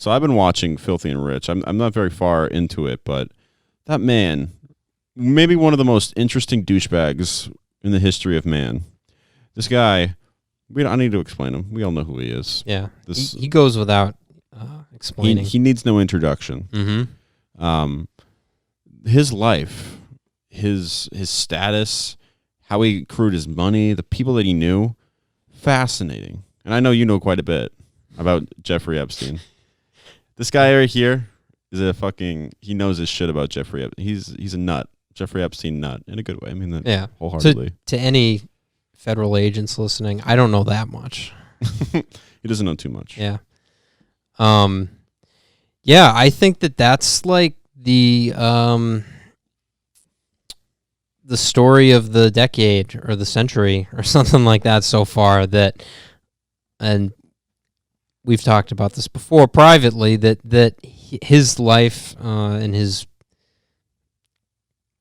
So I've been watching Filthy and Rich. I'm not very far into it, but that man, maybe one of the most interesting douchebags in the history of man. This guy, I need to explain him. We all know who he is. Yeah, he goes without explaining. He needs no introduction. Mm-hmm. His life, his status, how he accrued his money, the people that he knew, fascinating. And I know you know quite a bit about Jeffrey Epstein. This guy right here is he knows his shit about Jeffrey Epstein. He's a nut. Jeffrey Epstein nut in a good way. I mean that wholeheartedly. To any federal agents listening, I don't know that much. He doesn't know too much. Yeah. Yeah, I think that's like the story of the decade or the century or something like that so far, and we've talked about this before privately, that his life and his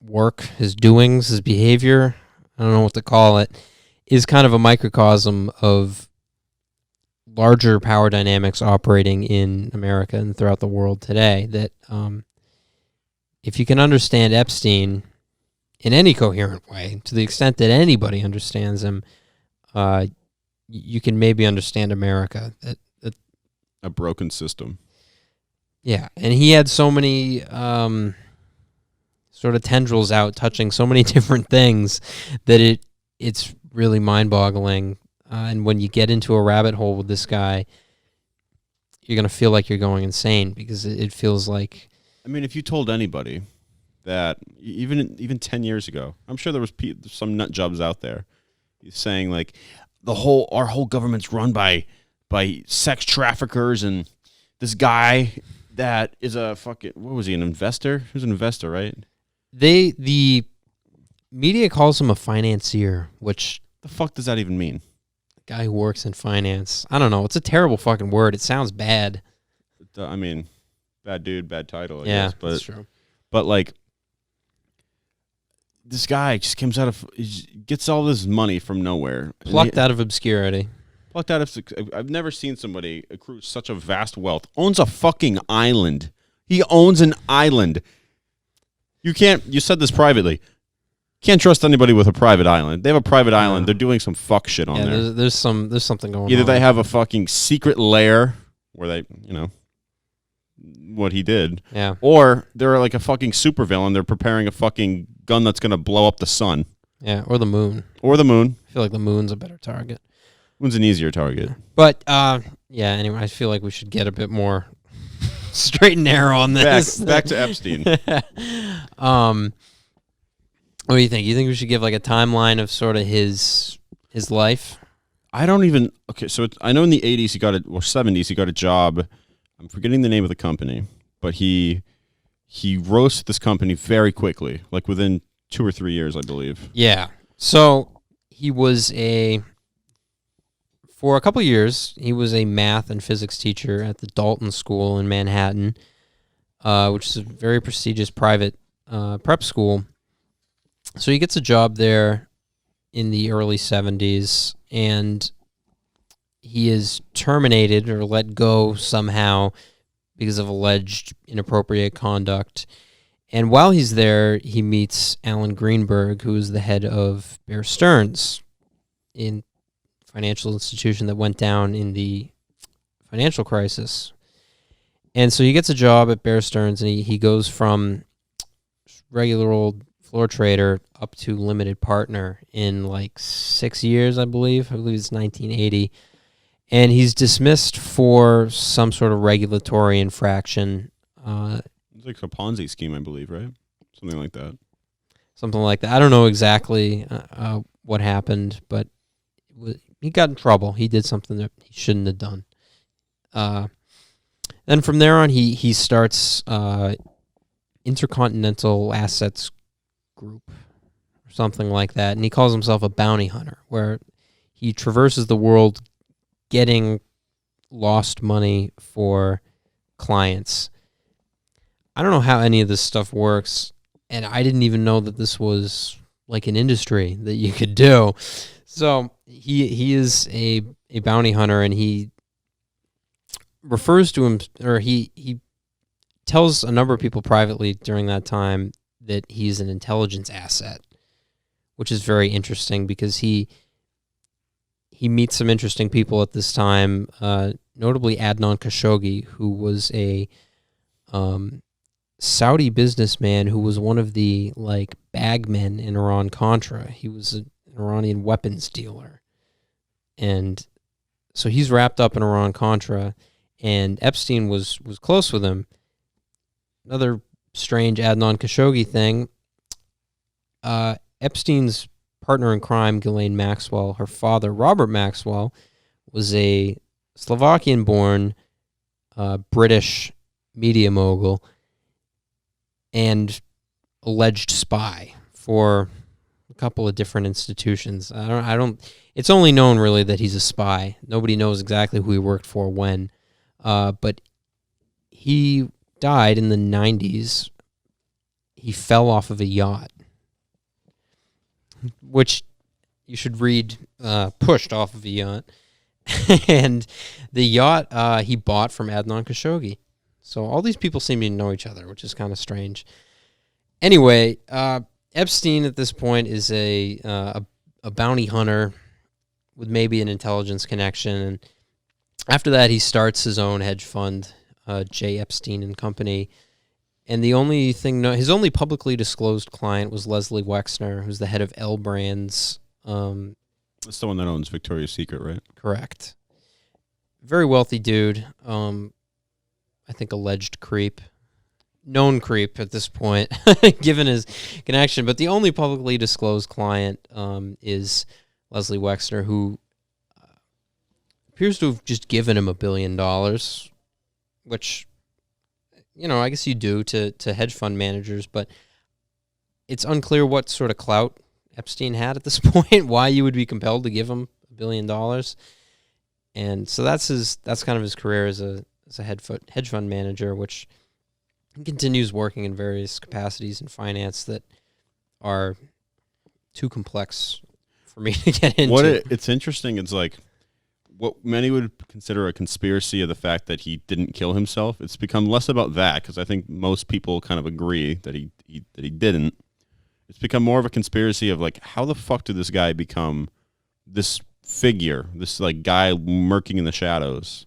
work, his doings, his behavior, I don't know what to call it, is kind of a microcosm of larger power dynamics operating in America and throughout the world today. That if you can understand Epstein in any coherent way, to the extent that anybody understands him, you can maybe understand America. That a broken system. Yeah, and he had so many sort of tendrils out touching so many different things that it's really mind-boggling. And when you get into a rabbit hole with this guy, you're going to feel like you're going insane because it feels like... I mean, if you told anybody that, even 10 years ago, I'm sure there was some nut jobs out there saying, like, our whole government's run by sex traffickers, and this guy that is a fucking... What was he, an investor? He was an investor, right? The media calls him a financier, which... The fuck does that even mean? Guy who works in finance. I don't know. It's a terrible fucking word. It sounds bad. I mean, bad dude, bad title, I guess. guess. But, that's true. But, like, this guy just comes gets all this money from nowhere. Plucked out of obscurity. I've never seen somebody accrue such a vast wealth. Owns a fucking island. He owns an island. You said this privately. Can't trust anybody with a private island. They have a private island. They're doing some fuck shit on there. There's something going on. Either they have a fucking secret lair where they, what he did. Yeah. Or they're like a fucking supervillain. They're preparing a fucking gun that's going to blow up the sun. Yeah, or the moon. Or the moon. I feel like the moon's a better target. Moon's an easier target. But, anyway, I feel like we should get a bit more straight and narrow on this. Back to Epstein. What do you think? You think we should give like a timeline of sort of his life? I don't even... Okay, so I know in the 80s 70s he got a job. I'm forgetting the name of the company, but he rose to this company very quickly, like within 2 or 3 years, I believe. Yeah. So he was for a couple of years, he was a math and physics teacher at the Dalton School in Manhattan, which is a very prestigious private prep school. So he gets a job there in the early 70s, and he is terminated or let go somehow because of alleged inappropriate conduct. And while he's there, he meets Alan Greenberg, who is the head of Bear Stearns, in financial institution that went down in the financial crisis. And so he gets a job at Bear Stearns, and he goes from regular old floor trader up to limited partner in like 6 years, I believe. I believe it's 1980. And he's dismissed for some sort of regulatory infraction. It's like a Ponzi scheme, I believe, right? Something like that. Something like that. I don't know exactly what happened, but he got in trouble. He did something that he shouldn't have done. Then from there on, he starts Intercontinental Assets Group or something like that, and he calls himself a bounty hunter, where he traverses the world getting lost money for clients. I don't know how any of this stuff works, and I didn't even know that this was like an industry that you could do. So he is a bounty hunter, and he refers to him, or he tells a number of people privately during that time that he's an intelligence asset, which is very interesting because he meets some interesting people at this time, notably Adnan Khashoggi, who was a Saudi businessman who was one of the bagmen in Iran-Contra. He was an Iranian weapons dealer. And so he's wrapped up in Iran-Contra, and Epstein was close with him. Another strange Adnan Khashoggi thing, Epstein's partner in crime, Ghislaine Maxwell, her father, Robert Maxwell, was a Slovakian-born British media mogul and alleged spy for a couple of different institutions. I don't. It's only known really that he's a spy. Nobody knows exactly who he worked for when, but he died in the 90s. He fell off of a yacht, which you should read, pushed off of a yacht. And the yacht he bought from Adnan Khashoggi. So all these people seem to know each other, which is kind of strange. Anyway, Epstein at this point is a bounty hunter with maybe an intelligence connection. And after that, he starts his own hedge fund, J. Epstein and Company. And the only thing, his only publicly disclosed client was Leslie Wexner, who's the head of L Brands. That's the one that owns Victoria's Secret, right? Correct. Very wealthy dude. I think alleged creep. Known creep at this point, given his connection. But the only publicly disclosed client is Leslie Wexner, who appears to have just given him $1 billion, which, I guess you do to hedge fund managers, but it's unclear what sort of clout Epstein had at this point, why you would be compelled to give him $1 billion. And so that's kind of his career as a hedge fund manager, which he continues working in various capacities in finance that are too complex for me to get into. It's interesting. It's like what many would consider a conspiracy of the fact that he didn't kill himself. It's become less about that because I think most people kind of agree that he didn't. It's become more of a conspiracy of how the fuck did this guy become this figure, this guy lurking in the shadows?